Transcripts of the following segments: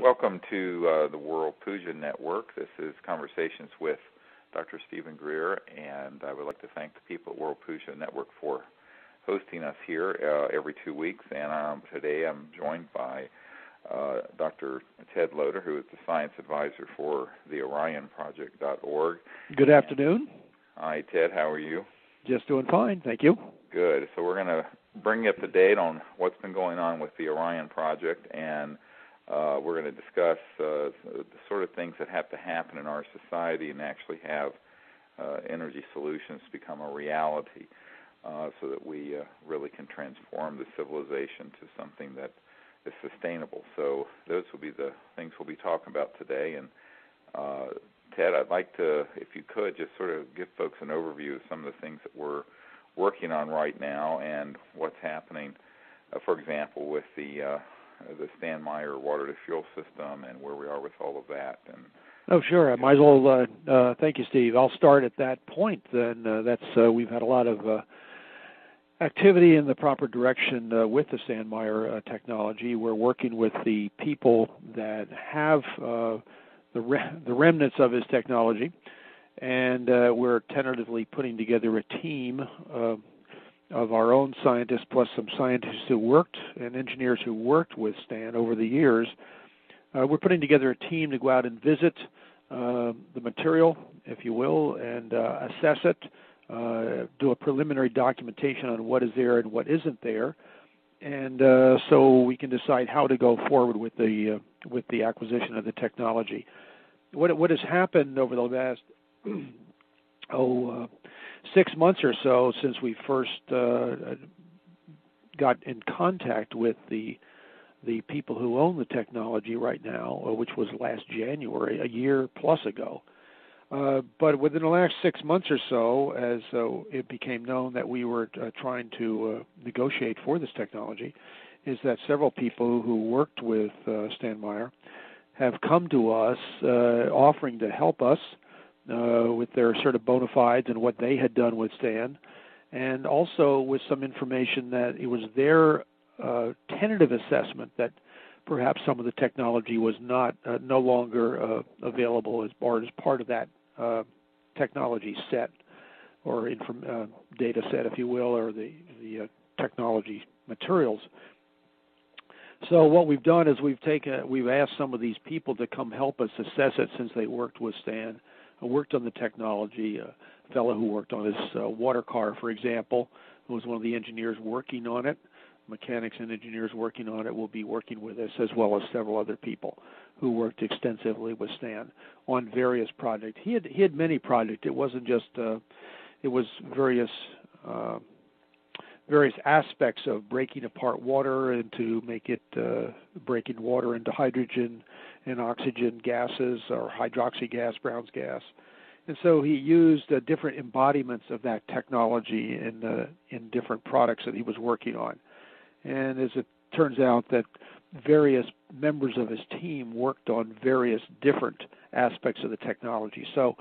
Welcome to the World Puja Network. This is Conversations with Dr. Stephen Greer, and I would like to thank the people at World Puja Network for hosting us here every 2 weeks. And today I'm joined by Dr. Ted Loder, who is the science advisor for the Orion Project.org. Good afternoon. Hi, Ted. How are you? Just doing fine, thank you. Good. So we're going to bring you up to date on what's been going on with the Orion Project, and we're going to discuss the sort of things that have to happen in our society and actually have energy solutions become a reality so that we really can transform the civilization to something that is sustainable. So those will be the things we'll be talking about today. And Ted, I'd like to, if you could, just sort of give folks an overview of some of the things that we're working on right now and what's happening, for example, with the Stanmeyer water-to-fuel system and where we are with all of that. And oh, sure. I might as well. Thank you, Steve. I'll start at that point. Then we've had a lot of activity in the proper direction with the Stanmeyer technology. We're working with the people that have the remnants of his technology, and we're tentatively putting together a team of our own scientists plus some scientists who worked and engineers who worked with Stan over the years. We're putting together a team to go out and visit the material, if you will, and assess it, do a preliminary documentation on what is there and what isn't there, and so we can decide how to go forward with the acquisition of the technology. What has happened over the last 6 months or so since we first got in contact with the people who own the technology right now, which was last January, a year plus ago. But within the last 6 months or so, as it became known that we were trying to negotiate for this technology, is that several people who worked with Stanmeyer have come to us offering to help us with their sort of bona fides and what they had done with Stan, and also with some information that it was their tentative assessment that perhaps some of the technology was no longer available as part of that technology set or data set, if you will, or the technology materials. So what we've done is we've asked some of these people to come help us assess it since they worked with Stan, worked on the technology. A fellow who worked on his water car, for example, who was one of the engineers working on it, mechanics and engineers working on it, will be working with us, as well as several other people who worked extensively with Stan on various projects. He had many projects. It wasn't just it was various aspects of breaking apart water and to make it breaking water into hydrogen and oxygen gases, or hydroxy gas, Brown's gas. And so he used different embodiments of that technology in different products that he was working on. And as it turns out, that various members of his team worked on various different aspects of the technology. So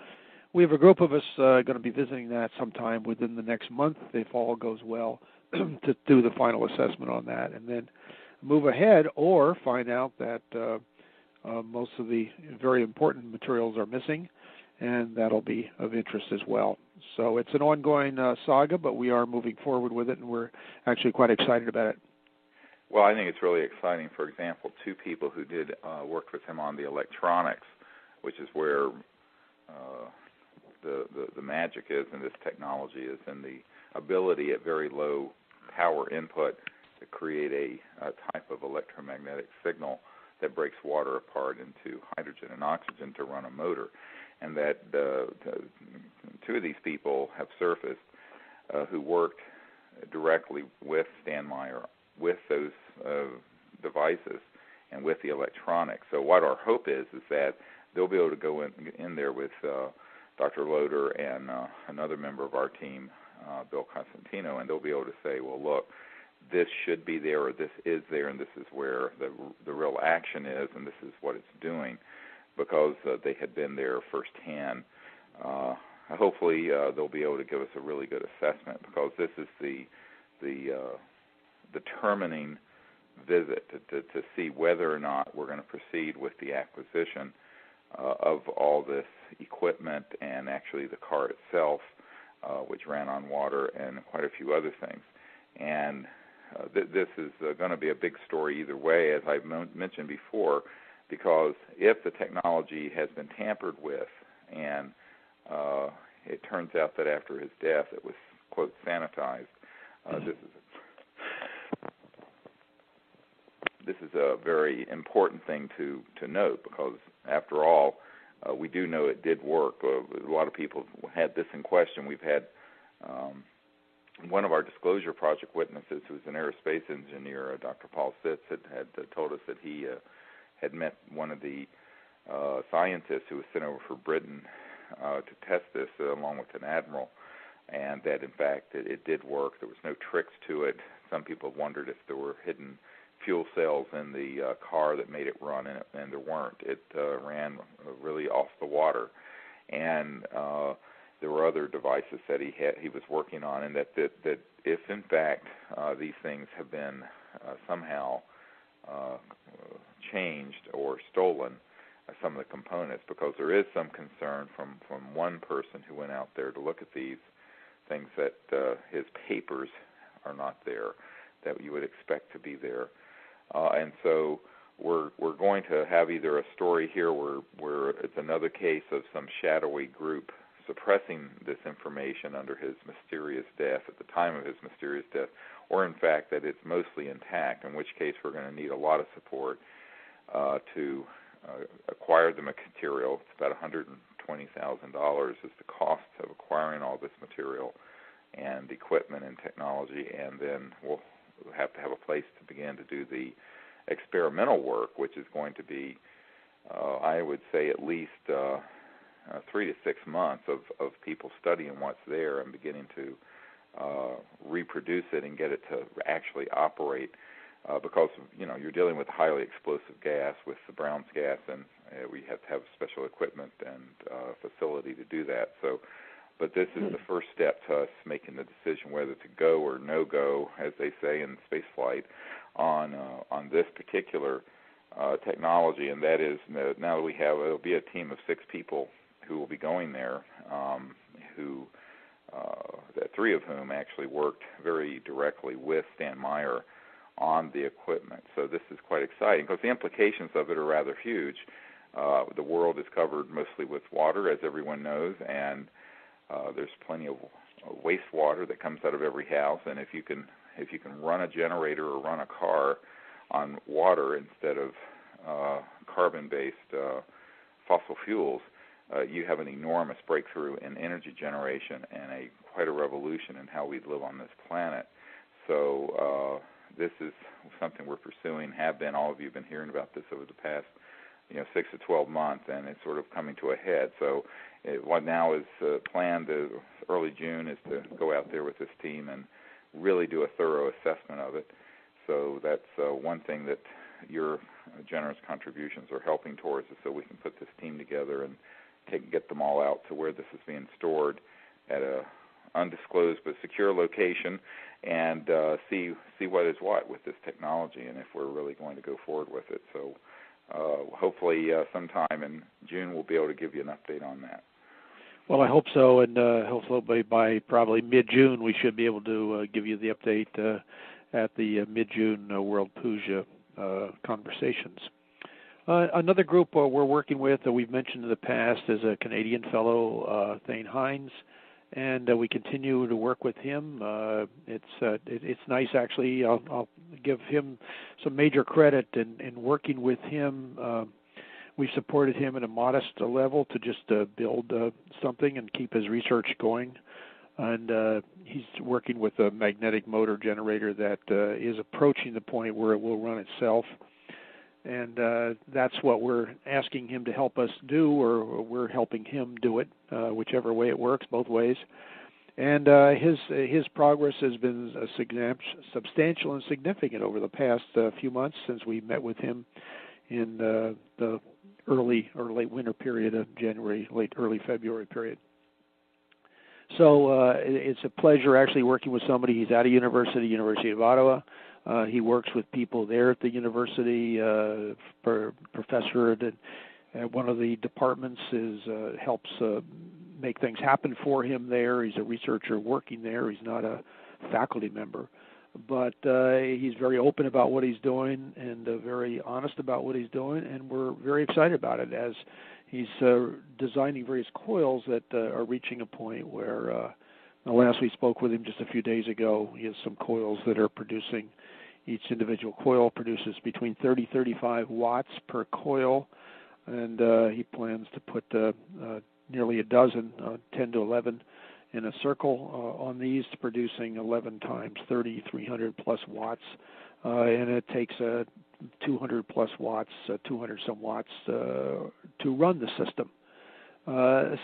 we have a group of us going to be visiting that sometime within the next month, if all goes well, to do the final assessment on that, and then move ahead or find out that most of the very important materials are missing, and that'll be of interest as well. So it's an ongoing saga, but we are moving forward with it, and we're actually quite excited about it. Well, I think it's really exciting. For example, two people who did work with him on the electronics, which is where the magic is in this technology, is in the ability at very low power input to create a type of electromagnetic signal that breaks water apart into hydrogen and oxygen to run a motor. And that two of these people have surfaced who worked directly with Stanmeyer with those devices and with the electronics. So what our hope is that they'll be able to go in there with Dr. Loder and another member of our team, Bill Costantino, and they'll be able to say, well, look, this should be there, or this is there, and this is where the real action is, and this is what it's doing, because they had been there firsthand. Hopefully, they'll be able to give us a really good assessment, because this is the determining visit to see whether or not we're going to proceed with the acquisition of all this equipment and actually the car itself, which ran on water, and quite a few other things. And this is going to be a big story either way, as I've mentioned before, because if the technology has been tampered with and it turns out that after his death it was, quote, sanitized, this is a very important thing to note, because after all, we do know it did work. A lot of people had this in question. We've had one of our disclosure project witnesses, who's an aerospace engineer, Dr. Paul Sitz, had told us that he had met one of the scientists who was sent over for Britain to test this along with an admiral, and that in fact it did work. There was no tricks to it. Some people wondered if there were hidden fuel cells in the car that made it run, and there weren't. It ran really off the water, and there were other devices that he was working on, and that if in fact these things have been somehow changed or stolen, some of the components, because there is some concern from one person who went out there to look at these things that his papers are not there that you would expect to be there. And so we're going to have either a story here where it's another case of some shadowy group suppressing this information under his mysterious death, at the time of his mysterious death, or in fact that it's mostly intact, in which case we're going to need a lot of support to acquire the material. It's about $120,000 is the cost of acquiring all this material and equipment and technology, and then we'll have to have a place to begin to do the experimental work, which is going to be, I would say, at least 3 to 6 months of people studying what's there and beginning to reproduce it and get it to actually operate, because you're dealing with highly explosive gas with the Brown's gas, and we have to have special equipment and facility to do that. But this is the first step to us making the decision whether to go or no go, as they say in space flight, on this particular technology. And that is, now that it'll be a team of 6 people who will be going there, that 3 of whom actually worked very directly with Stan Meyer on the equipment. So this is quite exciting, because the implications of it are rather huge. The world is covered mostly with water, as everyone knows, and there's plenty of wastewater that comes out of every house, and if you can run a generator or run a car on water instead of carbon-based fossil fuels, you have an enormous breakthrough in energy generation and quite a revolution in how we live on this planet. So this is something we're pursuing, have been. All of you have been hearing about this over the past 6 to 12 months, and it's sort of coming to a head. So what now is planned early June is to go out there with this team and really do a thorough assessment of it. So that's one thing that your generous contributions are helping towards, is so we can put this team together and get them all out to where this is being stored at a undisclosed but secure location, and see what is what with this technology, and if we're really going to go forward with it. So hopefully sometime in June we'll be able to give you an update on that. Well, I hope so, and hopefully by probably mid-June we should be able to give you the update at the mid-June World Puja conversations. Another group we're working with that we've mentioned in the past is a Canadian fellow, Thane Hines, and we continue to work with him. It's nice, actually. I'll give him some major credit in working with him. We supported him at a modest level to just build something and keep his research going. And he's working with a magnetic motor generator that is approaching the point where it will run itself. And that's what we're asking him to help us do, or we're helping him do it, whichever way it works, both ways. And his progress has been substantial and significant over the past few months since we met with him in the early or late winter period of January, early February period. So it's a pleasure actually working with somebody. He's out of University of Ottawa. He works with people there at the university. Professor at one of the departments helps make things happen for him there. He's a researcher working there. He's not a faculty member. But he's very open about what he's doing and very honest about what he's doing, and we're very excited about it as he's designing various coils that are reaching a point where, last we spoke with him just a few days ago, he has some coils that are producing, each individual coil produces between 35 watts per coil, and he plans to put nearly a dozen, 10 to 11, in a circle on these, producing 11 times 30, 300 plus watts, and it takes 200 plus watts, 200 some watts to run the system.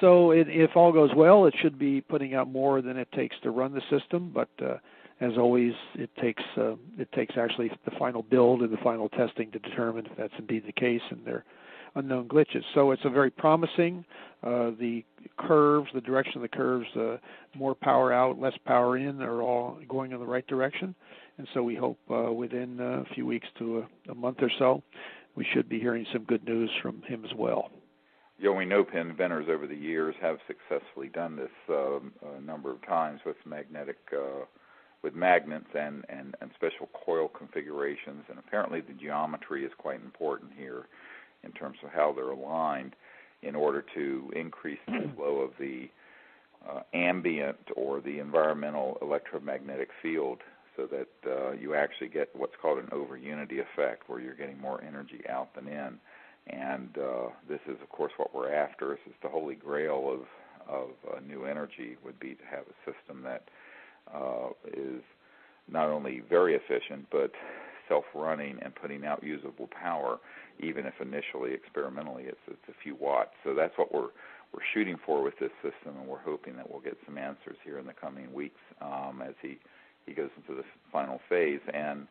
So if all goes well, it should be putting out more than it takes to run the system, but as always, it takes actually the final build and the final testing to determine if that's indeed the case, and there are unknown glitches. So it's a very promising. The curves, the direction of the curves, more power out, less power in, are all going in the right direction. And so we hope within a few weeks to a month or so, we should be hearing some good news from him as well. Yeah, we know inventors over the years have successfully done this a number of times with with magnets and special coil configurations, and apparently the geometry is quite important here in terms of how they're aligned in order to increase the flow of the ambient or the environmental electromagnetic field, so that you actually get what's called an over-unity effect, where you're getting more energy out than in. And this is, of course, what we're after. This is the holy grail of new energy, would be to have a system that is not only very efficient, but self-running and putting out usable power, even if initially, experimentally, it's a few watts. So that's what we're shooting for with this system, and we're hoping that we'll get some answers here in the coming weeks as he goes into the final phase. And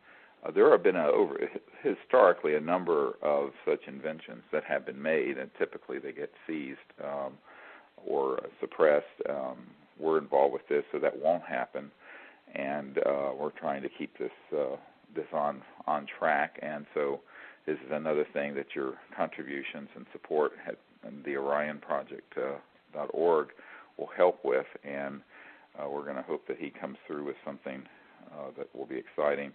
there have been historically a number of such inventions that have been made, and typically they get seized or suppressed. We're involved with this, so that won't happen, and we're trying to keep this on track. And so this is another thing that your contributions and support at the Orion Project .org will help with, and we're going to hope that he comes through with something that will be exciting.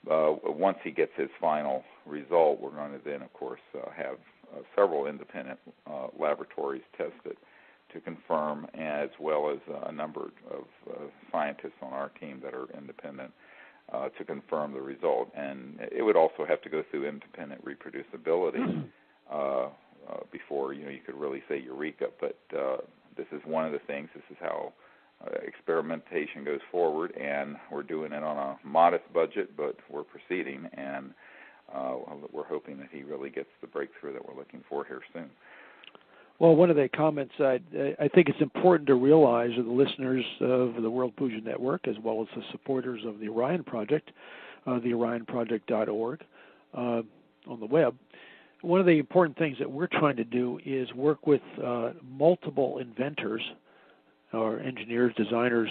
Once he gets his final result, we're going to then, of course, have several independent laboratories test it to confirm, as well as a number of scientists on our team that are independent to confirm the result. And it would also have to go through independent reproducibility before you could really say eureka. But this is one of the things. This is how experimentation goes forward, and we're doing it on a modest budget, but we're proceeding, and we're hoping that he really gets the breakthrough that we're looking for here soon. Well, one of the comments I think it's important to realize, of the listeners of the World Puja Network, as well as the supporters of the Orion Project, the orionproject.org, on the web, one of the important things that we're trying to do is work with multiple inventors, or engineers, designers,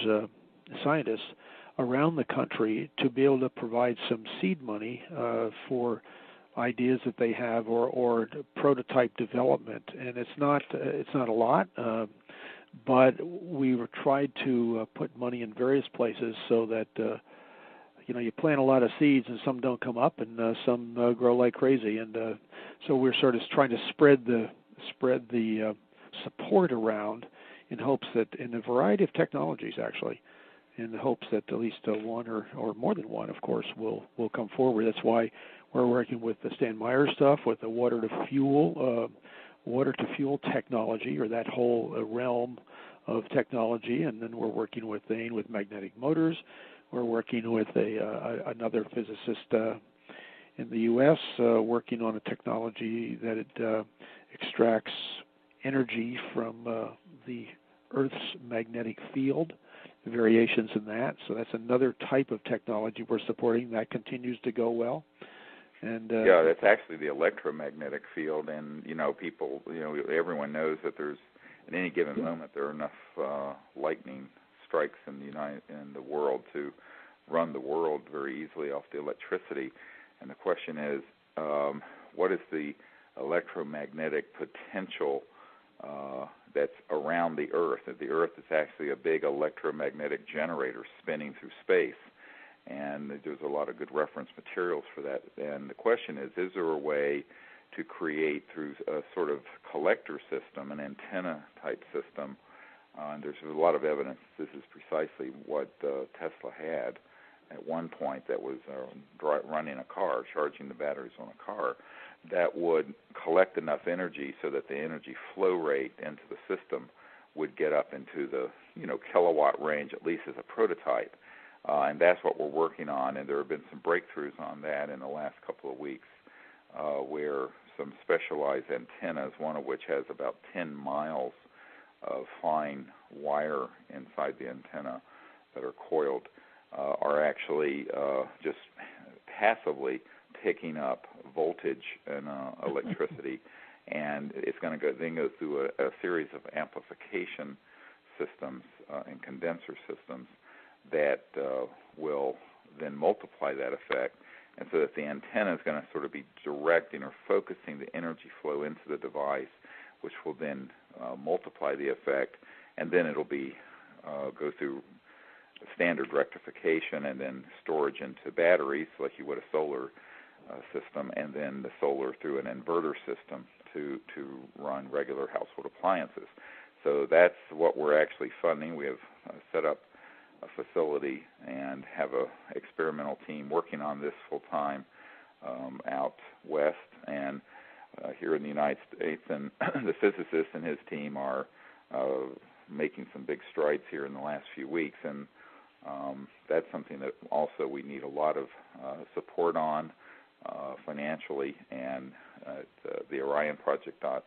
scientists around the country to be able to provide some seed money for ideas that they have or prototype development. And it's not a lot, but we've tried to put money in various places so that you plant a lot of seeds and some don't come up and some grow like crazy. And so we're sort of trying to spread the support around, in hopes that, in a variety of technologies, actually, in the hopes that at least one or more than one, of course, will come forward. That's why we're working with the Stan Meyer stuff, with the water to fuel technology, or that whole realm of technology, and then we're working with Thane with magnetic motors. We're working with another physicist in the U.S. Working on a technology that it extracts energy from the Earth's magnetic field, variations in that. So that's another type of technology we're supporting. That continues to go well. And yeah, that's actually the electromagnetic field, and people, everyone knows that there's at any given moment there are enough lightning strikes in the world to run the world very easily off the electricity. And the question is, what is the electromagnetic potential that's around the Earth? The Earth is actually a big electromagnetic generator spinning through space, and there's a lot of good reference materials for that. And the question is there a way to create through a sort of collector system, an antenna-type system? And there's a lot of evidence this is precisely what Tesla had at one point, that was running a car, charging the batteries on a car, that would collect enough energy so that the energy flow rate into the system would get up into the kilowatt range, at least as a prototype. And that's what we're working on, and there have been some breakthroughs on that in the last couple of weeks, where some specialized antennas, one of which has about 10 miles of fine wire inside the antenna that are coiled, are actually just passively picking up voltage and electricity, and it's going to go through a series of amplification systems and condenser systems that will then multiply that effect, and so that the antenna is going to sort of be directing or focusing the energy flow into the device, which will then multiply the effect, and then it'll be go through standard rectification and then storage into batteries like you would a solar system, and then the solar through an inverter system to run regular household appliances. So that's what we're actually funding. We have set up a facility and have a experimental team working on this full time out west and here in the United States, and the physicist and his team are making some big strides here in the last few weeks, and that's something that also we need a lot of support on financially, and at the Orion Project.org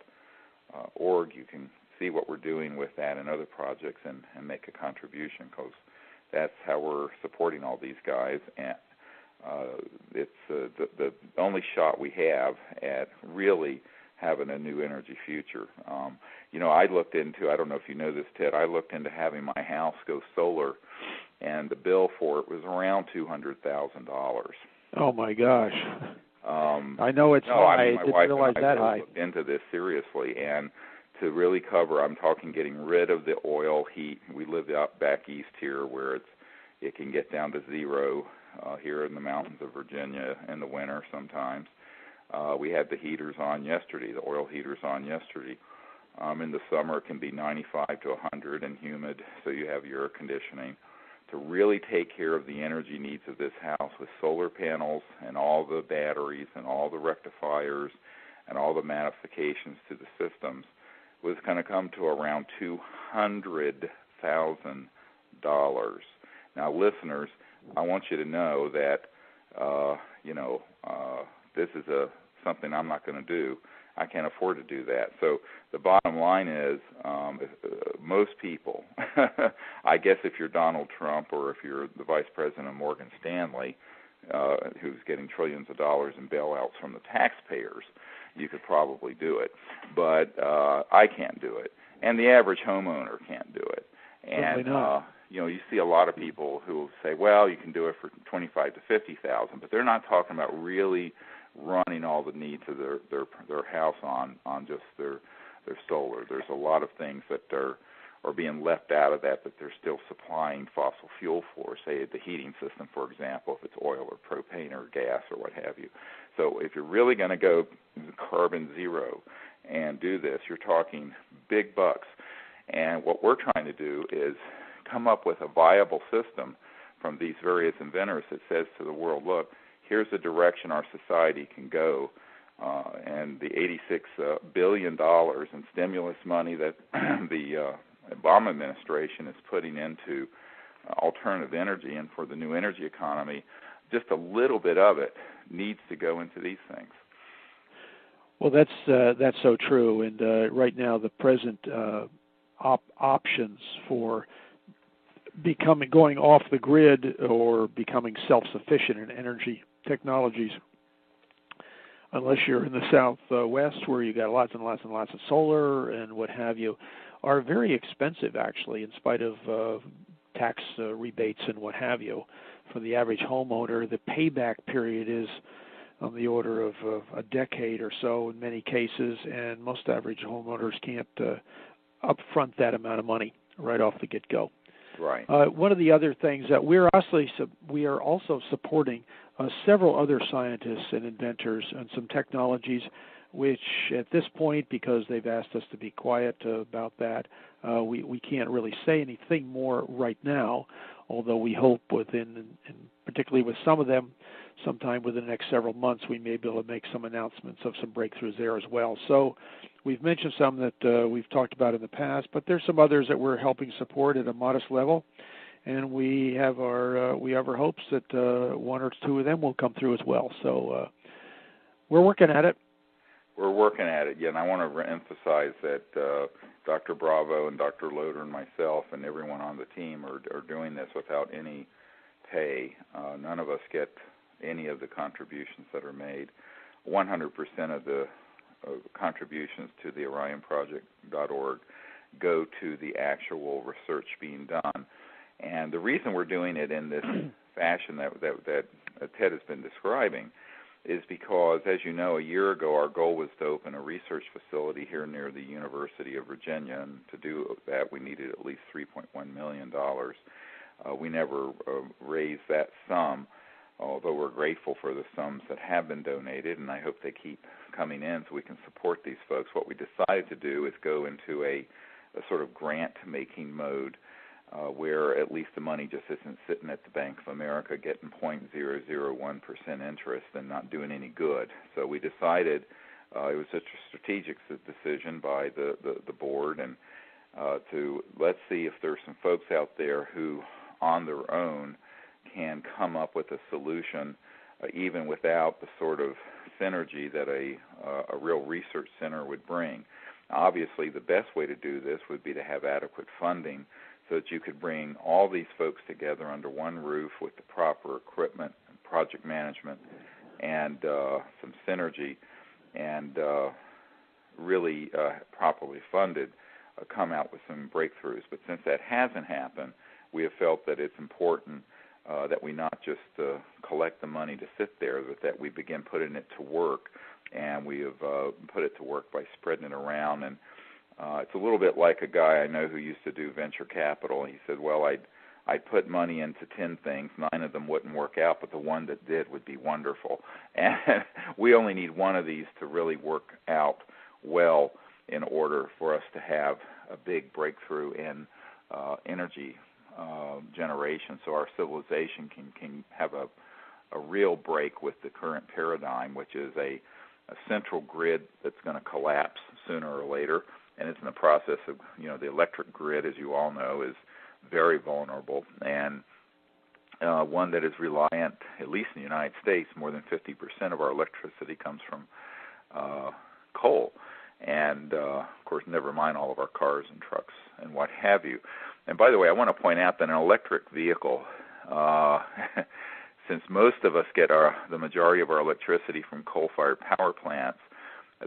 you can see what we're doing with that and other projects and make a contribution, because that's how we're supporting all these guys. And it's the only shot we have at really having a new energy future. I looked into, I don't know if you know this, Ted, I looked into having my house go solar, and the bill for it was around $200,000. Oh my gosh! I know it's high. I didn't realize that high. Looked into this seriously, and to really cover, I'm talking getting rid of the oil heat. We live out back east here, where it can get down to zero here in the mountains of Virginia in the winter sometimes. We had the heaters on yesterday, the oil heaters on yesterday. In the summer, it can be 95 to 100 and humid, so you have your air conditioning. To really take care of the energy needs of this house with solar panels and all the batteries and all the rectifiers and all the modifications to the systems was going to come to around $200,000. Now, listeners, I want you to know that, this is something I'm not going to do. I can't afford to do that. So the bottom line is most people, I guess if you're Donald Trump or if you're the vice president of Morgan Stanley, who's getting trillions of dollars in bailouts from the taxpayers, you could probably do it. But I can't do it. And the average homeowner can't do it. And you see a lot of people who say, well, you can do it for $25,000 to $50,000, but they're not talking about really running all the needs of their house on just their solar. There's a lot of things that are being left out of that they're still supplying fossil fuel for, say the heating system, for example, if it's oil or propane or gas or what have you. So if you're really going to go carbon zero and do this, you're talking big bucks. And what we're trying to do is come up with a viable system from these various inventors that says to the world, look, here's the direction our society can go, and the $86 billion in stimulus money that the Obama administration is putting into alternative energy and for the new energy economy, just a little bit of it needs to go into these things. Well, that's so true, and right now the present options for going off the grid or becoming self-sufficient in energy technologies unless you're in the southwest where you got lots and lots and lots of solar and what have you, are very expensive actually, in spite of tax rebates and what have you. For the average homeowner, the payback period is on the order of a decade or so in many cases, and most average homeowners can't upfront that amount of money right off the get-go. Right. One of the other things that we are also supporting several other scientists and inventors and some technologies which at this point, because they've asked us to be quiet about that, we can't really say anything more right now, although we hope within, and particularly with some of them, sometime within the next several months, we may be able to make some announcements of some breakthroughs there as well. So we've mentioned some that we've talked about in the past, but there's some others that we're helping support at a modest level, and we have our hopes that one or two of them will come through as well. So we're working at it. We're working at it, yeah, and I want to emphasize that Dr. Bravo and Dr. Loder and myself and everyone on the team are doing this without any pay. None of us get any of the contributions that are made. 100% of the contributions to the Orion Project.org go to the actual research being done. And the reason we're doing it in this fashion that Ted has been describing is because, as you know, a year ago our goal was to open a research facility here near the University of Virginia, and to do that we needed at least $3.1 million. We never raised that sum, although we're grateful for the sums that have been donated, and I hope they keep coming in so we can support these folks. What we decided to do is go into a sort of grant-making mode where at least the money just isn't sitting at the Bank of America getting 0.001% interest and not doing any good. So we decided it was a strategic decision by the board, and to let's see if there's some folks out there who on their own can come up with a solution even without the sort of synergy that a real research center would bring. Obviously, the best way to do this would be to have adequate funding so that you could bring all these folks together under one roof with the proper equipment, project management, and some synergy, and really properly funded, come out with some breakthroughs. But since that hasn't happened, we have felt that it's important that we not just collect the money to sit there, but that we begin putting it to work, and we have put it to work by spreading it around. And it's a little bit like a guy I know who used to do venture capital. He said, well, I'd put money into 10 things, 9 of them wouldn't work out, but the one that did would be wonderful. And we only need one of these to really work out well in order for us to have a big breakthrough in energy generation, so our civilization can have a real break with the current paradigm, which is a central grid that's going to collapse sooner or later, and it's in the process of, the electric grid, as you all know, is very vulnerable, and one that is reliant, at least in the United States, more than 50% of our electricity comes from coal, and of course, never mind all of our cars and trucks and what have you. And by the way, I want to point out that an electric vehicle, since most of us get the majority of our electricity from coal-fired power plants,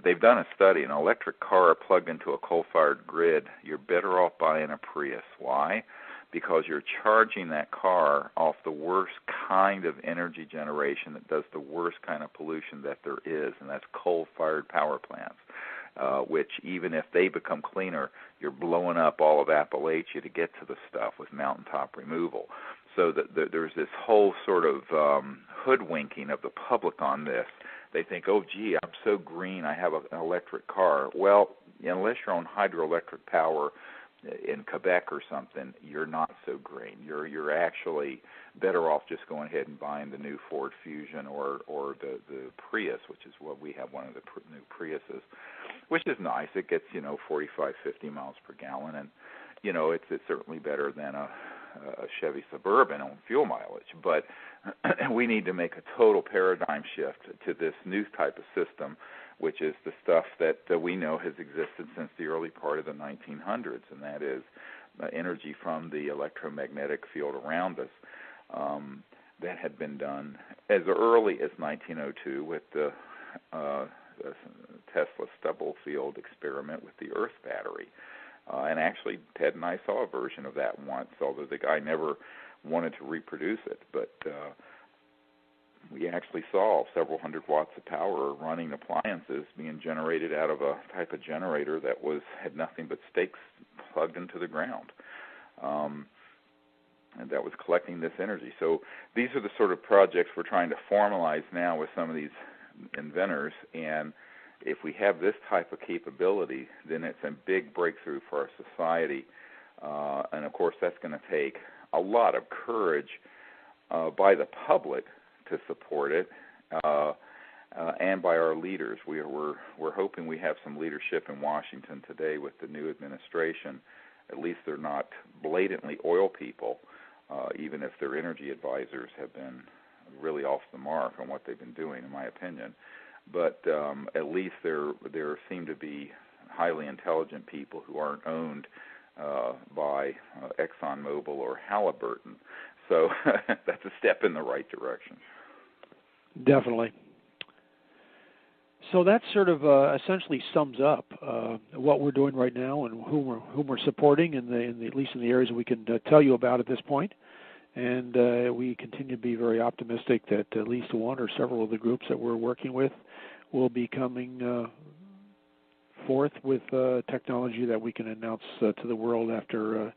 they've done a study. An electric car plugged into a coal-fired grid, you're better off buying a Prius. Why? Because you're charging that car off the worst kind of energy generation that does the worst kind of pollution that there is, and that's coal-fired power plants. Which even if they become cleaner, you're blowing up all of Appalachia to get to the stuff with mountaintop removal. So that there's this whole sort of hoodwinking of the public on this. They think, oh, gee, I'm so green, I have an electric car. Well, unless you're on hydroelectric power in Quebec or something, you're not so green. You're actually better off just going ahead and buying the new Ford Fusion or the Prius, which is what we have, one of the new Priuses, which is nice. It gets 45, 50 miles per gallon, and it's certainly better than a Chevy Suburban on fuel mileage. But we need to make a total paradigm shift to this new type of system, which is the stuff that we know has existed since the early part of the 1900s, and that is energy from the electromagnetic field around us. That had been done as early as 1902 with the Tesla Stubblefield experiment with the Earth battery. And actually, Ted and I saw a version of that once, although the guy never wanted to reproduce it. But we actually saw several hundred watts of power running appliances being generated out of a type of generator that had nothing but stakes plugged into the ground. And that was collecting this energy. So these are the sort of projects we're trying to formalize now with some of these inventors. And if we have this type of capability, then it's a big breakthrough for our society. And, of course, that's going to take a lot of courage by the public to support it, and by our leaders. We're hoping we have some leadership in Washington today with the new administration. At least they're not blatantly oil people, even if their energy advisors have been really off the mark on what they've been doing, in my opinion. But at least there seem to be highly intelligent people who aren't owned by ExxonMobil or Halliburton. So that's a step in the right direction. Definitely. So that sort of essentially sums up what we're doing right now and whom we're supporting, at least in the areas we can tell you about at this point. And we continue to be very optimistic that at least one or several of the groups that we're working with will be coming forth with technology that we can announce to the world after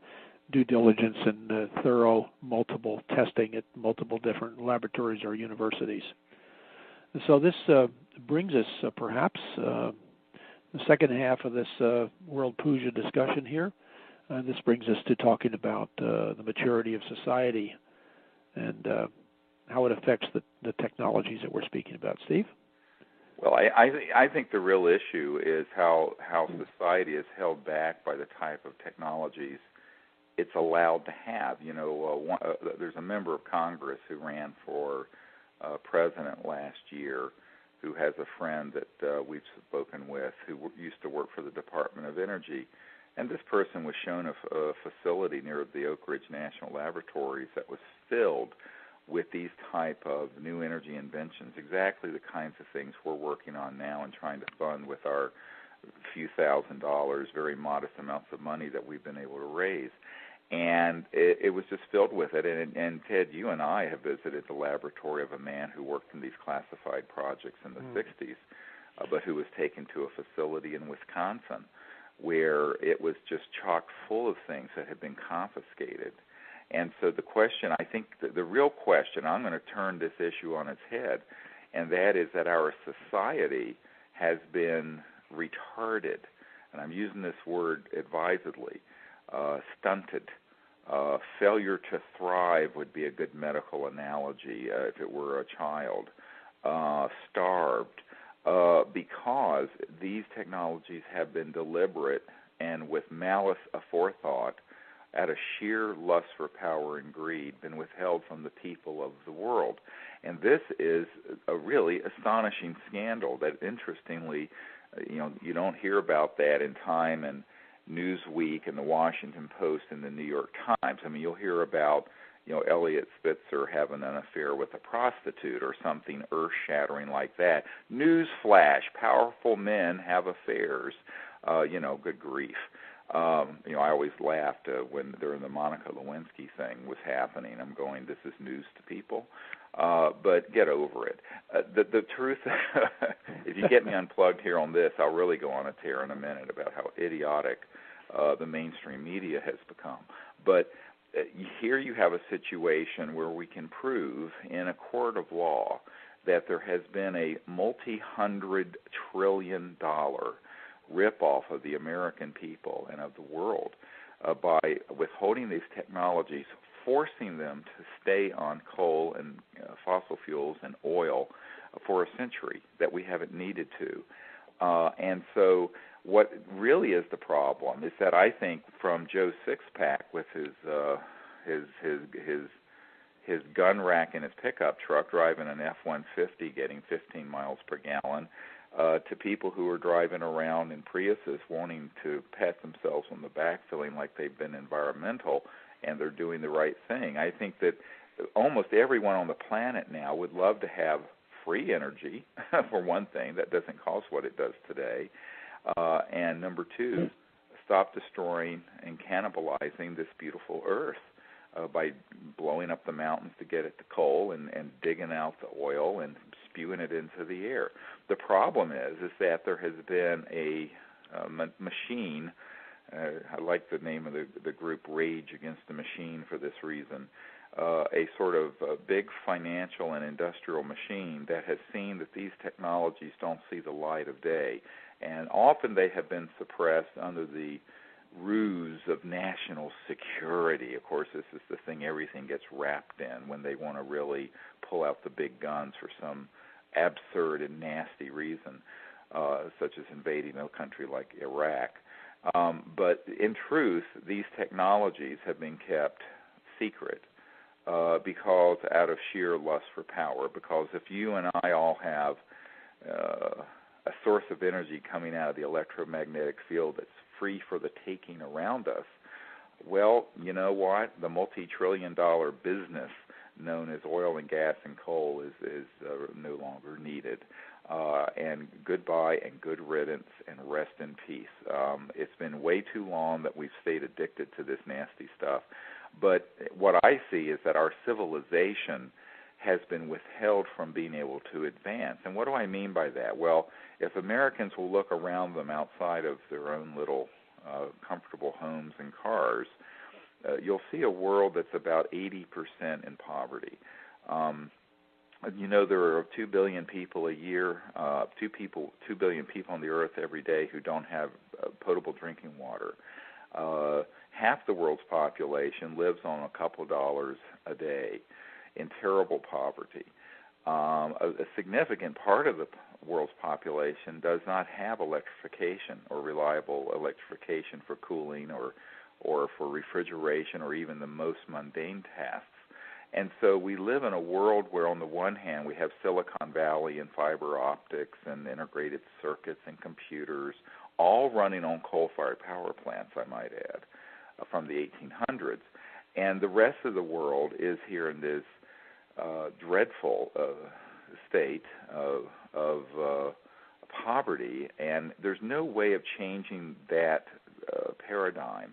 due diligence and thorough multiple testing at multiple different laboratories or universities. And so this brings us perhaps the second half of this World Puja discussion here. This brings us to talking about the maturity of society and how it affects the technologies that we're speaking about. Steve? Well, I think the real issue is how society is held back by the type of technologies it's allowed to have. There's a member of Congress who ran for president last year who has a friend that we've spoken with who used to work for the Department of Energy. And this person was shown a facility near the Oak Ridge National Laboratories that was filled with these type of new energy inventions, exactly the kinds of things we're working on now and trying to fund with our few $1,000s, very modest amounts of money that we've been able to raise. And it was just filled with it. And Ted, you and I have visited the laboratory of a man who worked in these classified projects in the 60s, but who was taken to a facility in Wisconsin where it was just chock full of things that had been confiscated. And so the question, I think the real question, I'm going to turn this issue on its head, and that is that our society has been retarded, and I'm using this word advisedly, stunted. Failure to thrive would be a good medical analogy if it were a child. Starved, because these technologies have been deliberate and with malice aforethought, out of sheer lust for power and greed, been withheld from the people of the world. And this is a really astonishing scandal that, interestingly, you don't hear about that in Time and Newsweek and the Washington Post and the New York Times. I mean, you'll hear about, Elliot Spitzer having an affair with a prostitute or something earth-shattering like that. Newsflash, powerful men have affairs. Good grief. I always laughed when during the Monica Lewinsky thing was happening. I'm going, this is news to people. But get over it. The truth, if you get me unplugged here on this, I'll really go on a tear in a minute about how idiotic the mainstream media has become. But here you have a situation where we can prove in a court of law that there has been a multi-$100 trillion rip-off of the American people and of the world by withholding these technologies, forcing them to stay on coal and fossil fuels and oil for a century that we haven't needed to. And so what really is the problem is that I think from Joe Sixpack with his gun rack in his pickup truck driving an F-150 getting 15 miles per gallon to people who are driving around in Priuses wanting to pat themselves on the back feeling like they've been environmental and they're doing the right thing. I think that almost everyone on the planet now would love to have free energy, for one thing, that doesn't cost what it does today. And number two, stop destroying and cannibalizing this beautiful earth by blowing up the mountains to get at the coal and digging out the oil and spewing it into the air. The problem is that there has been a machine. I like the name of the group, Rage Against the Machine, for this reason. A sort of big financial and industrial machine that has seen that these technologies don't see the light of day. And often they have been suppressed under the ruse of national security. Of course, this is the thing everything gets wrapped in when they want to really pull out the big guns for some absurd and nasty reason, such as invading a country like Iraq. But in truth, these technologies have been kept secret because out of sheer lust for power, because if you and I all have a source of energy coming out of the electromagnetic field that's free for the taking around us, well, you know what? The multi-trillion-dollar business known as oil and gas and coal is no longer needed. And goodbye and good riddance and rest in peace. It's been way too long that we've stayed addicted to this nasty stuff. But what I see is that our civilization has been withheld from being able to advance. And what do I mean by that? Well, if Americans will look around them outside of their own little comfortable homes and cars, you'll see a world that's about 80% in poverty. You know, there are 2 billion people a year, 2 billion people on the earth every day who don't have potable drinking water. Half the world's population lives on a couple dollars a day in terrible poverty. A significant part of the world's population does not have electrification or reliable electrification for cooling or for refrigeration or even the most mundane tasks. And so we live in a world where on the one hand we have Silicon Valley and fiber optics and integrated circuits and computers all running on coal-fired power plants, I might add, from the 1800s. And the rest of the world is here in this dreadful state of poverty, and there's no way of changing that paradigm.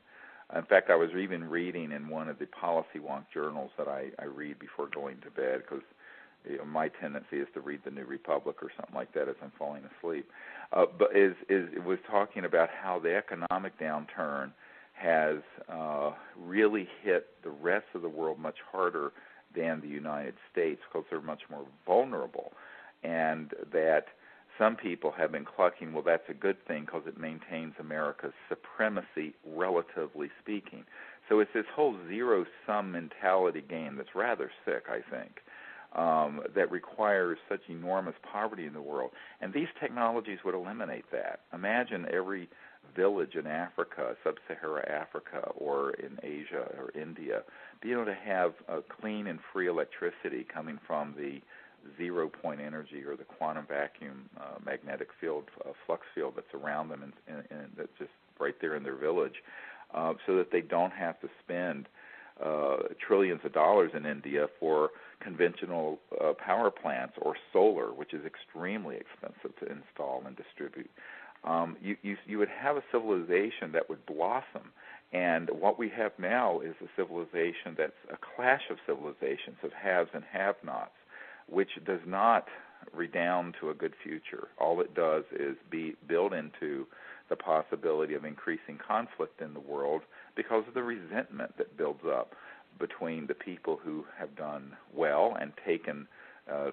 In fact, I was even reading in one of the policy wonk journals that I read before going to bed, because my tendency is to read the New Republic or something like that as I'm falling asleep. But it was talking about how the economic downturn has really hit the rest of the world much harder than the United States because they're much more vulnerable, and that some people have been clucking, well, that's a good thing because it maintains America's supremacy, relatively speaking. So it's this whole zero-sum mentality game that's rather sick, I think, that requires such enormous poverty in the world. And these technologies would eliminate that. Imagine every village in Africa, sub-Saharan Africa, or in Asia or India, be able to have clean and free electricity coming from the zero-point energy or the quantum vacuum magnetic field, flux field that's around them and that's just right there in their village, so that they don't have to spend trillions of dollars in India for conventional power plants or solar, which is extremely expensive to install and distribute. You would have a civilization that would blossom. And what we have now is a civilization that's a clash of civilizations, of haves and have-nots, which does not redound to a good future. All it does is build into the possibility of increasing conflict in the world because of the resentment that builds up between the people who have done well and taken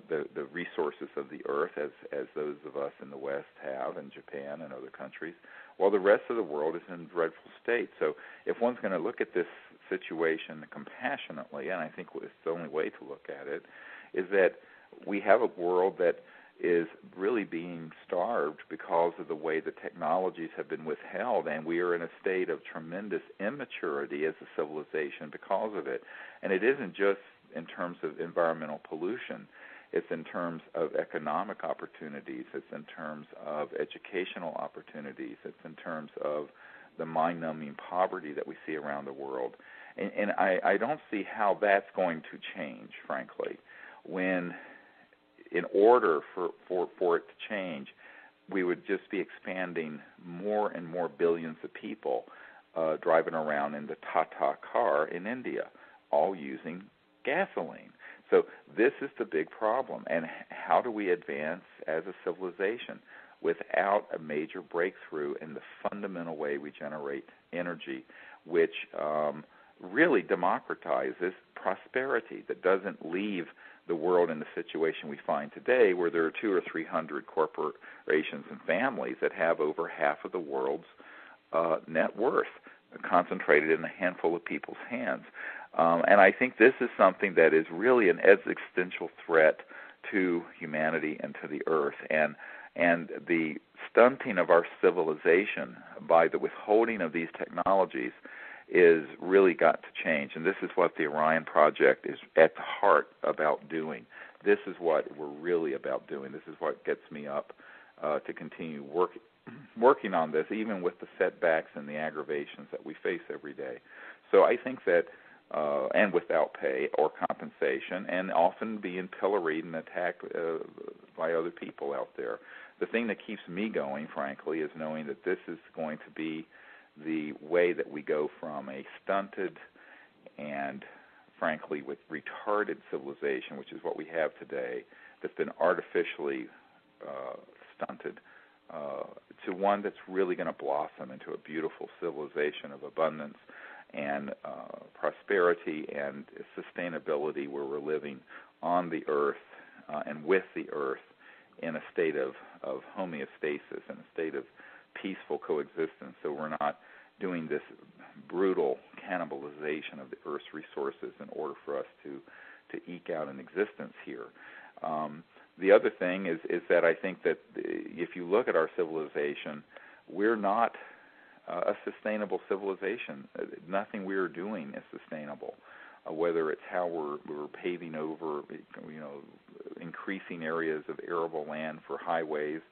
the resources of the earth as those of us in the West have, in Japan and other countries, while the rest of the world is in a dreadful state. So if one's going to look at this situation compassionately, and I think it's the only way to look at it, is that we have a world that is really being starved because of the way the technologies have been withheld, and we are in a state of tremendous immaturity as a civilization because of it. And it isn't just in terms of environmental pollution. It's in terms of economic opportunities. It's in terms of educational opportunities. It's in terms of the mind-numbing poverty that we see around the world. And I don't see how that's going to change, frankly, when in order for it to change, we would just be expanding more and more billions of people driving around in the Tata car in India, all using gasoline. So this is the big problem. And how do we advance as a civilization without a major breakthrough in the fundamental way we generate energy, which really democratizes prosperity, that doesn't leave the world in the situation we find today, where there are 200 or 300 corporations and families that have over half of the world's net worth concentrated in a handful of people's hands. And I think this is something that is really an existential threat to humanity and to the earth. And the stunting of our civilization by the withholding of these technologies is really got to change. And this is what the Orion Project is at the heart about doing. This is what we're really about doing. This is what gets me up to continue working on this, even with the setbacks and the aggravations that we face every day. So I think that, and without pay or compensation, and often being pilloried and attacked by other people out there. The thing that keeps me going, frankly, is knowing that this is going to be the way that we go from a stunted and, frankly, with retarded civilization, which is what we have today, that's been artificially stunted, to one that's really going to blossom into a beautiful civilization of abundance and prosperity and sustainability, where we're living on the earth and with the earth in a state of homeostasis, in a state of peaceful coexistence, so we're not doing this brutal cannibalization of the Earth's resources in order for us to eke out an existence here. The other thing is that I think that if you look at our civilization, we're not a sustainable civilization. Nothing we are doing is sustainable, whether it's how we're paving over, increasing areas of arable land for highways,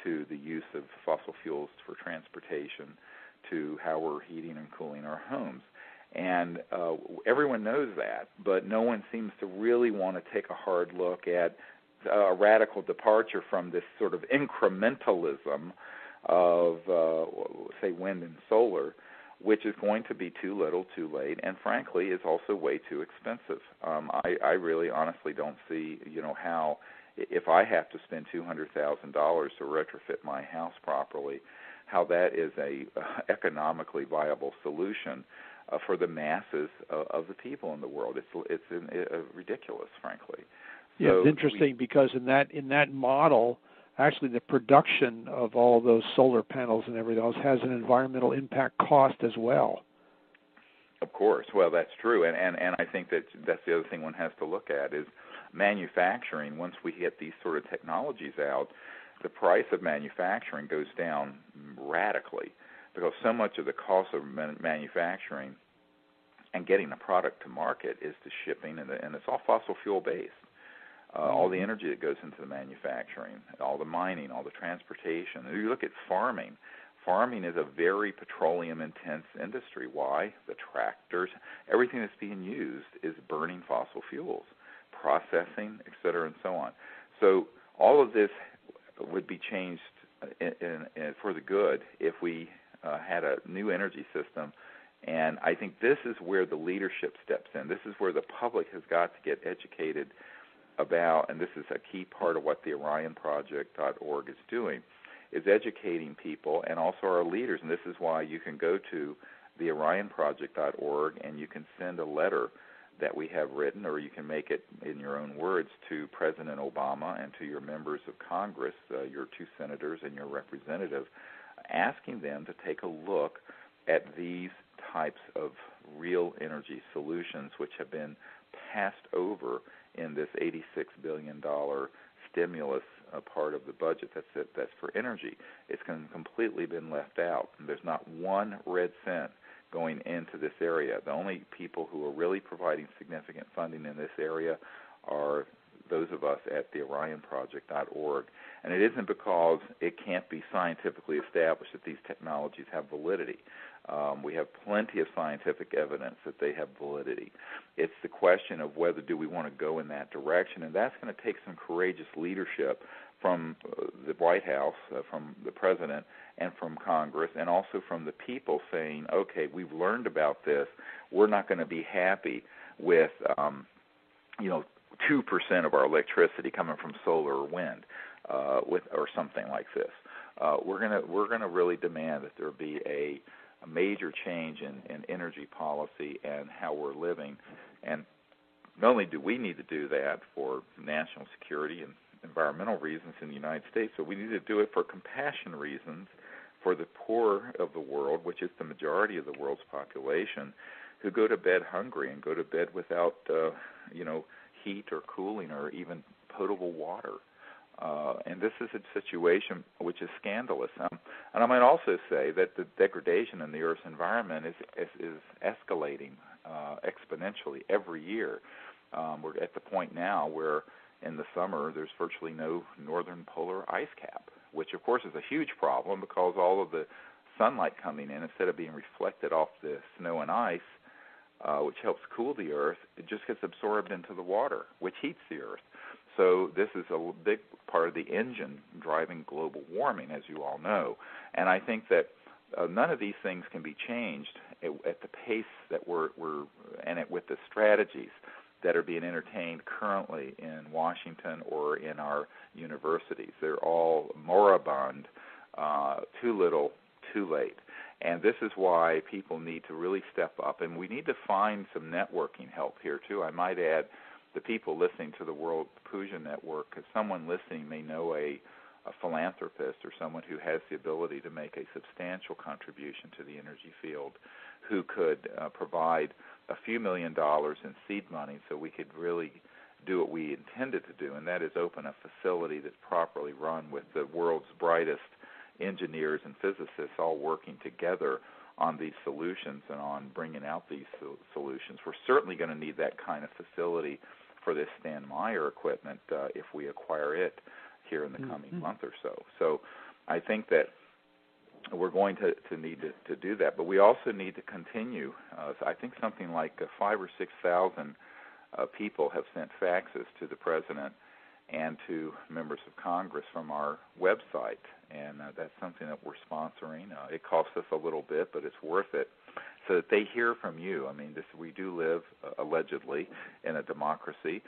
to the use of fossil fuels for transportation, to how we're heating and cooling our homes. And everyone knows that, but no one seems to really want to take a hard look at a radical departure from this sort of incrementalism of, say, wind and solar, which is going to be too little, too late, and frankly is also way too expensive. I really honestly don't see, how, if I have to spend $200,000 to retrofit my house properly, how that is a economically viable solution for the masses of the people in the world. It's ridiculous, frankly. Yeah, so it's interesting because in that model, actually the production of all those solar panels and everything else has an environmental impact cost as well. Of course. Well, that's true. And I think that's the other thing one has to look at is manufacturing. Once we get these sort of technologies out, the price of manufacturing goes down radically, because so much of the cost of manufacturing and getting a product to market is the shipping, and it's all fossil fuel based. All the energy that goes into the manufacturing, all the mining, all the transportation. If you look at farming, farming is a very petroleum-intense industry. Why? The tractors, everything that's being used is burning fossil fuels, processing, et cetera, and so on. So all of this would be changed for the good if we had a new energy system. And I think this is where the leadership steps in. This is where the public has got to get educated about, and this is a key part of what the Orion Project.org is doing, is educating people and also our leaders. And this is why you can go to the OrionProject.org and you can send a letter that we have written, or you can make it in your own words, to President Obama and to your members of Congress, your 2 senators and your representative, asking them to take a look at these types of real energy solutions which have been passed over in this $86 billion stimulus part of the budget that's for energy. It's completely been left out. And there's not one red cent going into this area. The only people who are really providing significant funding in this area are those of us at the orionproject.org. And it isn't because it can't be scientifically established that these technologies have validity. We have plenty of scientific evidence that they have validity. It's the question of whether do we want to go in that direction, and that's going to take some courageous leadership from the White House, from the President, and from Congress, and also from the people saying, okay, we've learned about this. We're not going to be happy with 2% of our electricity coming from solar or wind, or something like this. We're gonna really demand that there be a major change in energy policy and how we're living. And not only do we need to do that for national security and environmental reasons in the United States, but we need to do it for compassion reasons for the poor of the world, which is the majority of the world's population, who go to bed hungry and go to bed without heat or cooling or even potable water. And this is a situation which is scandalous. And I might also say that the degradation in the Earth's environment is escalating exponentially every year. We're at the point now where in the summer there's virtually no northern polar ice cap, which of course is a huge problem because all of the sunlight coming in, instead of being reflected off the snow and ice, which helps cool the Earth, it just gets absorbed into the water, which heats the Earth. So this is a big part of the engine driving global warming, as you all know. And I think that none of these things can be changed at the pace that we're with the strategies that are being entertained currently in Washington or in our universities. They're all moribund, too little, too late. And this is why people need to really step up, and we need to find some networking help here, too. I might add, the people listening to the World Puja Network, if someone listening may know a philanthropist or someone who has the ability to make a substantial contribution to the energy field, who could provide a few $1 million in seed money so we could really do what we intended to do, and that is open a facility that's properly run with the world's brightest engineers and physicists all working together on these solutions and on bringing out these solutions. We're certainly going to need that kind of facility for this Stan Meyer equipment if we acquire it here in the coming month or so. So I think that we're going to need to do that, but we also need to continue. I think something like 5,000 or 6,000 people have sent faxes to the President and to members of Congress from our website, and that's something that we're sponsoring. It costs us a little bit, but it's worth it, so that they hear from you. I mean, we do live, allegedly, in a democracy.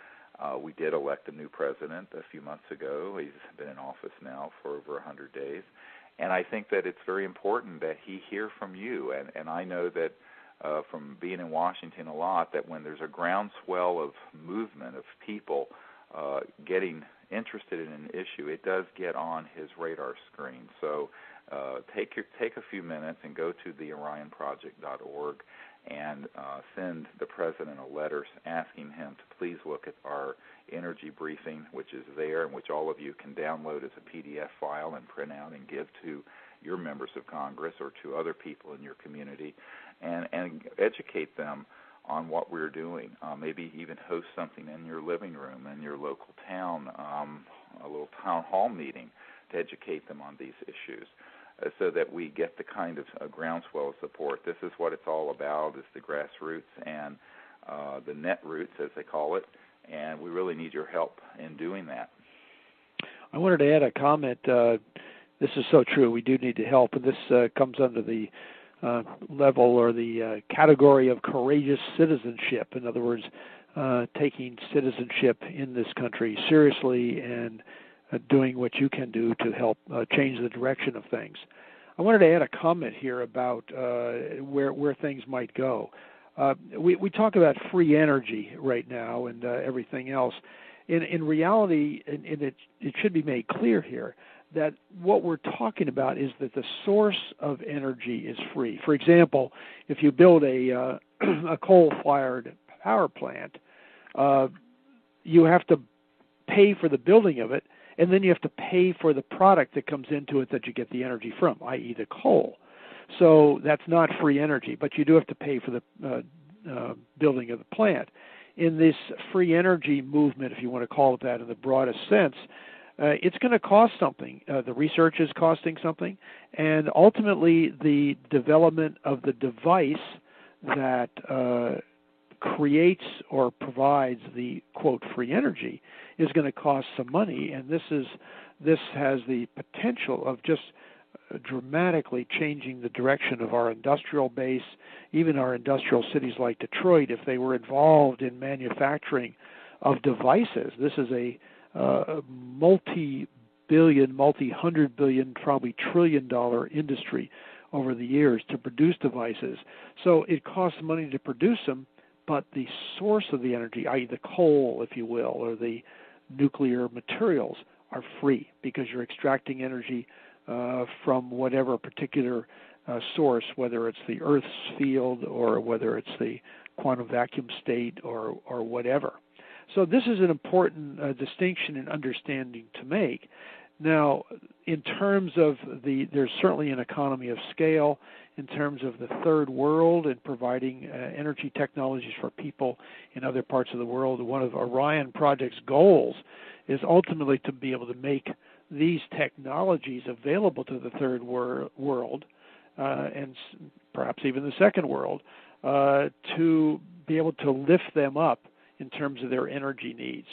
We did elect a new president a few months ago. He's been in office now for over 100 days, and I think that it's very important that he hear from you, and I know that from being in Washington a lot, that when there's a groundswell of movement of people getting interested in an issue, it does get on his radar screen. So take a few minutes and go to the orionproject.org and send the President a letter asking him to please look at our energy briefing, which is there and which all of you can download as a PDF file and print out and give to your members of Congress or to other people in your community, and educate them on what we're doing. Maybe even host something in your living room in your local town, a little town hall meeting to educate them on these issues so that we get the kind of groundswell of support. This is what it's all about, is the grassroots and the net roots, as they call it, and we really need your help in doing that. I wanted to add a comment. This is so true. We do need to help, and this comes under the level or the category of courageous citizenship. In other words, taking citizenship in this country seriously and doing what you can do to help change the direction of things. I wanted to add a comment here about where things might go. We talk about free energy right now and everything else. In reality, and it should be made clear here, that what we're talking about is that the source of energy is free. For example, if you build a coal-fired power plant, you have to pay for the building of it, and then you have to pay for the product that comes into it that you get the energy from, i.e. the coal. So that's not free energy, but you do have to pay for the building of the plant. in this free energy movement, if you want to call it that in the broadest sense, it's going to cost something. The research is costing something, and ultimately the development of the device that creates or provides the, quote, free energy is going to cost some money, and this has the potential of just dramatically changing the direction of our industrial base, even our industrial cities like Detroit, if they were involved in manufacturing of devices. This is a multi-billion, multi-hundred billion, probably trillion-dollar industry over the years to produce devices. So it costs money to produce them, but the source of the energy, i.e. the coal, if you will, or the nuclear materials, are free because you're extracting energy from whatever particular source, whether it's the Earth's field or whether it's the quantum vacuum state or whatever. So this is an important distinction and understanding to make. Now, in terms of there's certainly an economy of scale in terms of the third world and providing energy technologies for people in other parts of the world. One of Orion Project's goals is ultimately to be able to make these technologies available to the third world and perhaps even the second world to be able to lift them up in terms of their energy needs.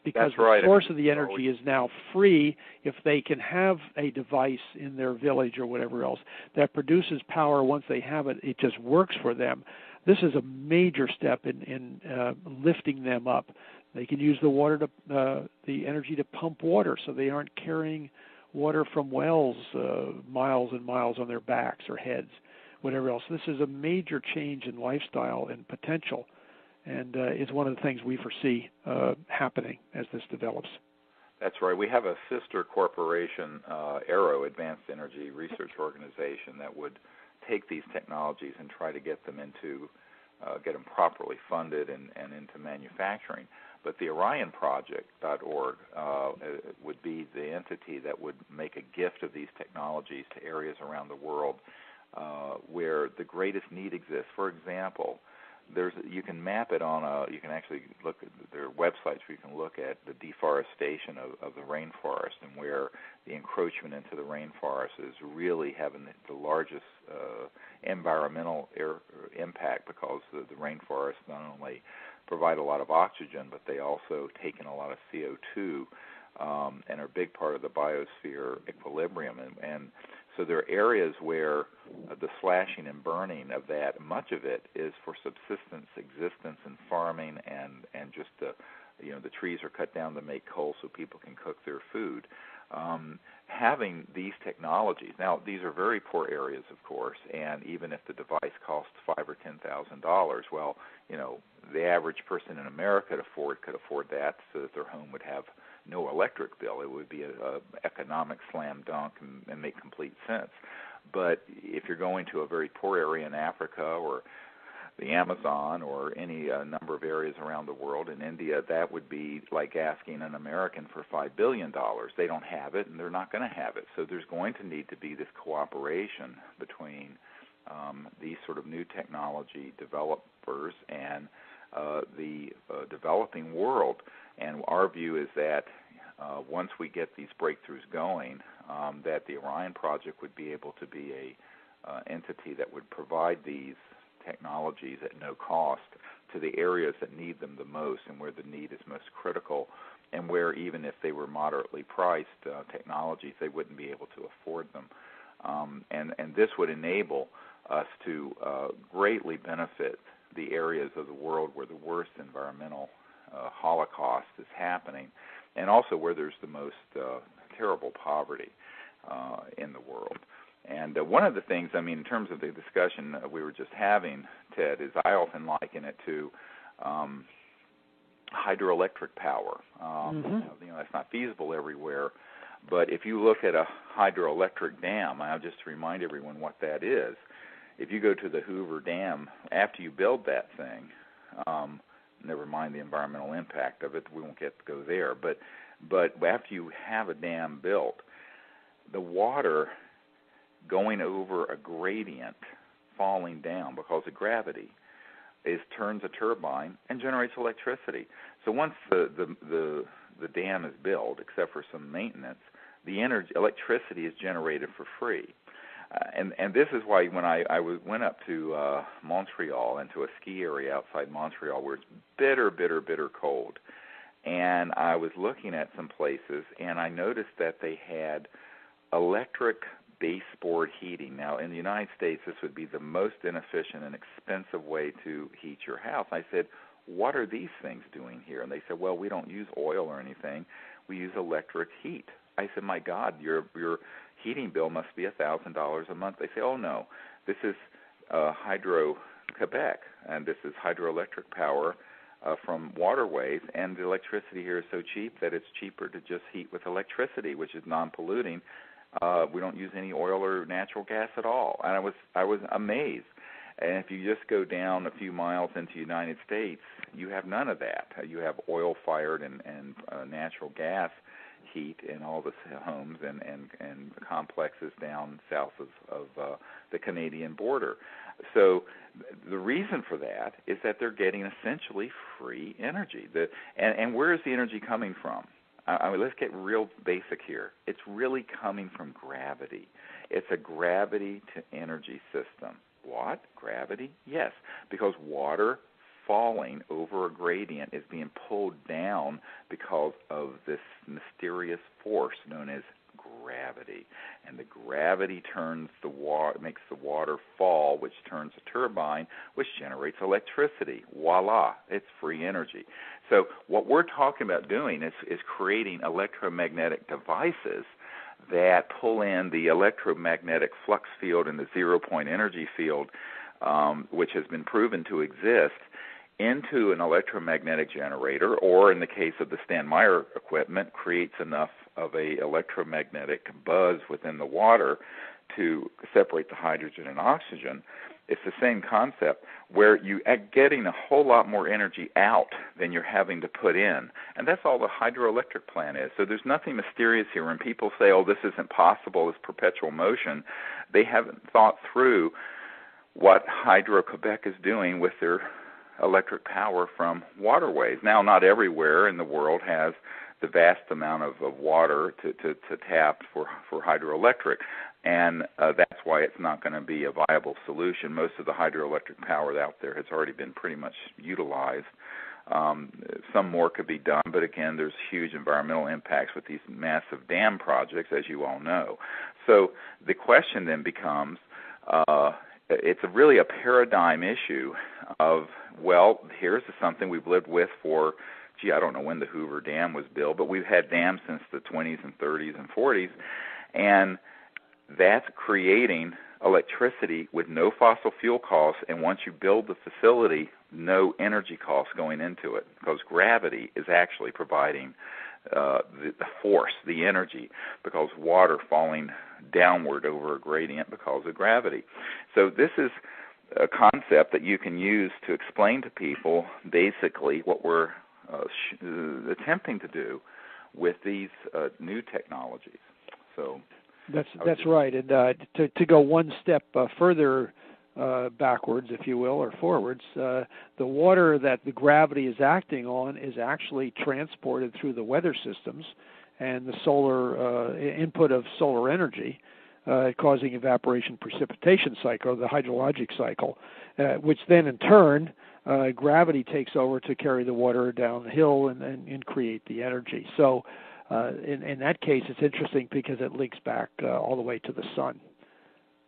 Because the source of the energy is now free if they can have a device in their village or whatever else that produces power. Once they have it, it just works for them. This is a major step in lifting them up. They can use the water the energy to pump water, so they aren't carrying water from wells miles and miles on their backs or heads, whatever else. This is a major change in lifestyle and potential, and it's one of the things we foresee happening as this develops. That's right. We have a sister corporation, Aero, Advanced Energy Research Organization, that would take these technologies and try to get them get them properly funded and into manufacturing. But the Orion Project.org would be the entity that would make a gift of these technologies to areas around the world where the greatest need exists. For example, you can map it you can actually look at their websites where you can look at the deforestation of the rainforest and where the encroachment into the rainforest is really having the largest environmental impact, because the rainforests not only provide a lot of oxygen, but they also take in a lot of CO2 and are a big part of the biosphere equilibrium. And so there are areas where the slashing and burning of that, much of it is for subsistence, existence, and farming, and just the trees are cut down to make coal so people can cook their food. Having these technologies, now these are very poor areas, of course, and even if the device costs $5,000 or $10,000, well, the average person in America could afford that, so that their home would have no electric bill. It would be an economic slam dunk and make complete sense. But if you're going to a very poor area in Africa or the Amazon or any number of areas around the world, in India, that would be like asking an American for $5 billion. They don't have it, and they're not going to have it. So there's going to need to be this cooperation between these sort of new technology developers and the developing world. And our view is that once we get these breakthroughs going, that the Orion Project would be able to be a entity that would provide these technologies at no cost to the areas that need them the most and where the need is most critical, and where even if they were moderately priced technologies, they wouldn't be able to afford them. And this would enable us to greatly benefit the areas of the world where the worst environmental holocaust is happening, and also where there's the most terrible poverty in the world. And one of the things, in terms of the discussion we were just having, Ted, is I often liken it to hydroelectric power. That's not feasible everywhere, but if you look at a hydroelectric dam, I'll just remind everyone what that is. If you go to the Hoover Dam, after you build that thing, never mind the environmental impact of it, we won't get to go there, but after you have a dam built, the water going over a gradient falling down because of gravity turns a turbine and generates electricity. So once the dam is built, except for some maintenance, the electricity is generated for free. And this is why when I went up to Montreal, into a ski area outside Montreal where it's bitter cold, and I was looking at some places, and I noticed that they had electric baseboard heating. Now, in the United States, this would be the most inefficient and expensive way to heat your house. I said, what are these things doing here? And they said, well, we don't use oil or anything. We use electric heat. I said, my God, your heating bill must be $1,000 a month. They say, oh, no, this is Hydro-Quebec, and this is hydroelectric power from waterways, and the electricity here is so cheap that it's cheaper to just heat with electricity, which is non-polluting. We don't use any oil or natural gas at all. And I was amazed. And if you just go down a few miles into the United States, you have none of that. You have oil-fired and natural gas heat in all the homes and complexes down south of the Canadian border. So the reason for that is that they're getting essentially free energy. And where is the energy coming from? I mean, let's get real basic here. It's really coming from gravity. It's a gravity-to-energy system. What? Gravity? Yes, because water falling over a gradient is being pulled down because of this mysterious force known as gravity. And the gravity turns the water, makes the water fall, which turns a turbine, which generates electricity. Voila, it's free energy. So what we're talking about doing is creating electromagnetic devices that pull in the electromagnetic flux field and the zero-point energy field, which has been proven to exist, into an electromagnetic generator, or in the case of the Stan Meyer equipment, creates enough of a electromagnetic buzz within the water to separate the hydrogen and oxygen. It's the same concept where you are getting a whole lot more energy out than you're having to put in. And that's all the hydroelectric plant is. So there's nothing mysterious here. When people say, oh, this isn't possible, it's perpetual motion, they haven't thought through what Hydro-Quebec is doing with their electric power from waterways. Now, not everywhere in the world has the vast amount of water to tap for hydroelectric, and that's why it's not going to be a viable solution. Most of the hydroelectric power out there has already been pretty much utilized. Some more could be done, but again, there's huge environmental impacts with these massive dam projects, as you all know. So the question then becomes, it's really a paradigm issue of, well, here's something we've lived with for, I don't know when the Hoover Dam was built, but we've had dams since the 20s and 30s and 40s, and that's creating electricity with no fossil fuel costs, and once you build the facility, no energy costs going into it, because gravity is actually providing the force, the energy, because water falling downward over a gradient because of gravity. So this is a concept that you can use to explain to people basically what we're attempting to do with these new technologies. So that's right. And to go one step further backwards, if you will, or forwards, the water that the gravity is acting on is actually transported through the weather systems and the solar input of solar energy, causing evaporation precipitation cycle, the hydrologic cycle, which then in turn gravity takes over to carry the water downhill and create the energy. So in that case, it's interesting because it links back all the way to the sun.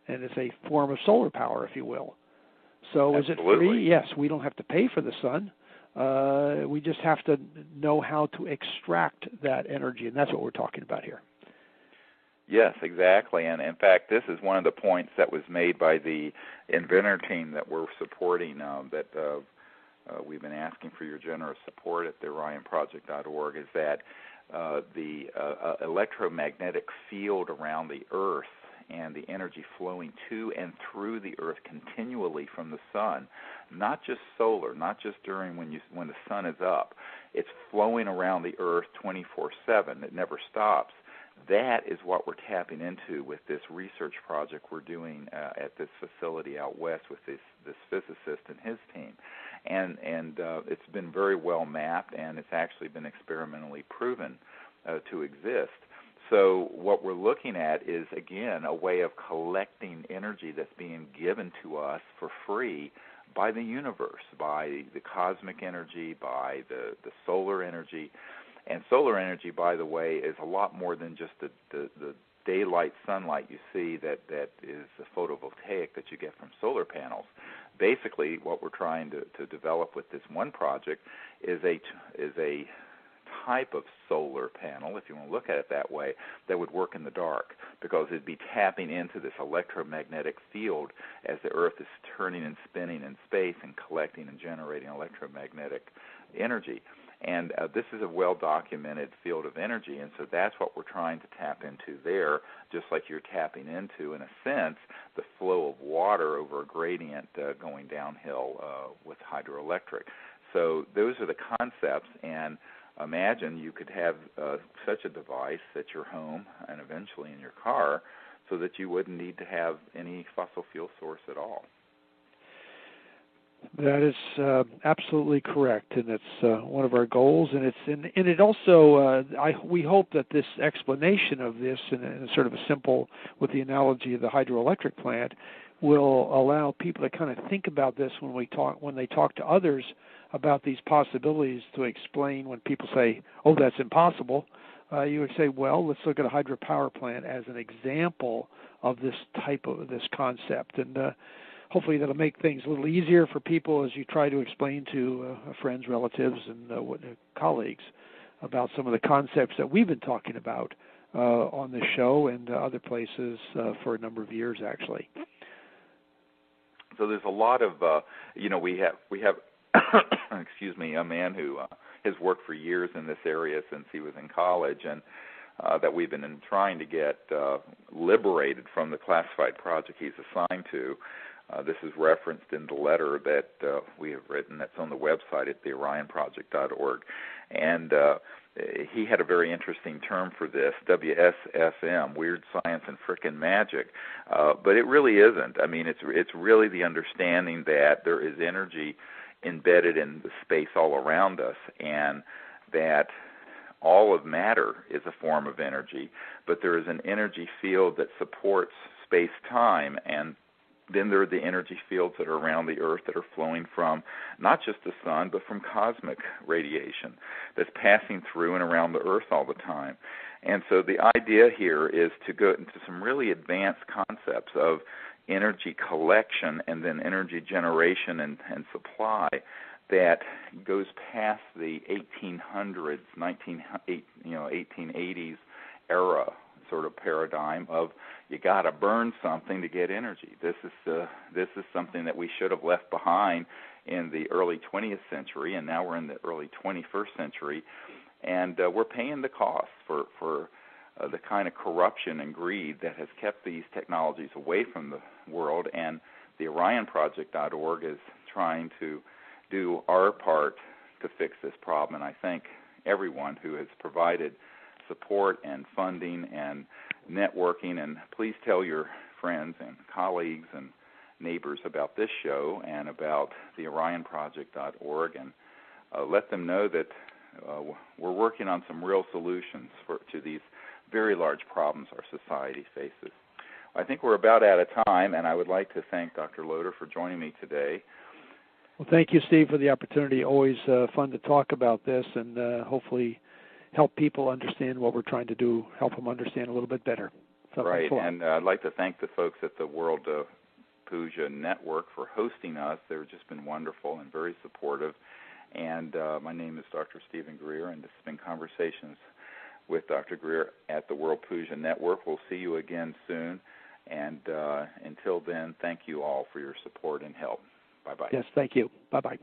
And it's a form of solar power, if you will. So Absolutely. Is it free? Yes, we don't have to pay for the sun. We just have to know how to extract that energy, and that's what we're talking about here. Yes, exactly. And in fact, this is one of the points that was made by the inventor team that we're supporting, that we've been asking for your generous support at the OrionProject.org, is that the electromagnetic field around the Earth and the energy flowing to and through the Earth continually from the sun, not just solar, not just during when the sun is up. It's flowing around the Earth 24/7. It never stops. that is what we're tapping into with this research project we're doing at this facility out west with this physicist and his team. And it's been very well mapped, and it's actually been experimentally proven to exist. So what we're looking at is, again, a way of collecting energy that's being given to us for free by the universe, by the cosmic energy, by the solar energy. And solar energy, by the way, is a lot more than just the daylight sunlight you see that is the photovoltaic that you get from solar panels. Basically, what we're trying to develop with this one project is a type of solar panel, if you want to look at it that way, that would work in the dark, because it'd be tapping into this electromagnetic field as the Earth is turning and spinning in space and collecting and generating electromagnetic energy. And this is a well-documented field of energy, and so that's what we're trying to tap into there, just like you're tapping into, in a sense, the flow of water over a gradient going downhill with hydroelectric. So those are the concepts, and imagine you could have such a device at your home and eventually in your car so that you wouldn't need to have any fossil fuel source at all. That is absolutely correct, and it's one of our goals. And it also we hope that this explanation of this, in sort of a simple, with the analogy of the hydroelectric plant, will allow people to kind of think about this when they talk to others about these possibilities, to explain when people say, "Oh, that's impossible." You would say, "Well, let's look at a hydropower plant as an example of this concept," and hopefully that'll make things a little easier for people as you try to explain to friends, relatives, and colleagues about some of the concepts that we've been talking about on this show and other places for a number of years, actually. So there's a lot of, we have, excuse me, a man who has worked for years in this area since he was in college, and that we've been trying to get liberated from the classified project he's assigned to. This is referenced in the letter that we have written that's on the website at the orionproject.org. And he had a very interesting term for this, WSFM, Weird Science and Frickin' Magic. But it really isn't. I mean, it's really the understanding that there is energy embedded in the space all around us, and that all of matter is a form of energy, but there is an energy field that supports space-time, and then there are the energy fields that are around the Earth that are flowing from not just the sun, but from cosmic radiation that's passing through and around the Earth all the time. And so the idea here is to go into some really advanced concepts of energy collection and then energy generation and supply that goes past the 1800s, 1880s era sort of paradigm of you got to burn something to get energy. This is something that we should have left behind in the early 20th century, and now we're in the early 21st century, and we're paying the cost for the kind of corruption and greed that has kept these technologies away from the world. And the OrionProject.org is trying to do our part to fix this problem, and I thank everyone who has provided support and funding and networking, and please tell your friends and colleagues and neighbors about this show and about the OrionProject.org, and let them know that we're working on some real solutions to these very large problems our society faces. I think we're about out of time, and I would like to thank Dr. Loder for joining me today. Well, thank you, Steve, for the opportunity. Always fun to talk about this, and hopefully help people understand what we're trying to do, help them understand a little bit better. So right, and I'd like to thank the folks at the World Puja Network for hosting us. They've just been wonderful and very supportive. And my name is Dr. Stephen Greer, and this has been Conversations with Dr. Greer at the World Puja Network. We'll see you again soon. And until then, thank you all for your support and help. Bye-bye. Yes, thank you. Bye-bye.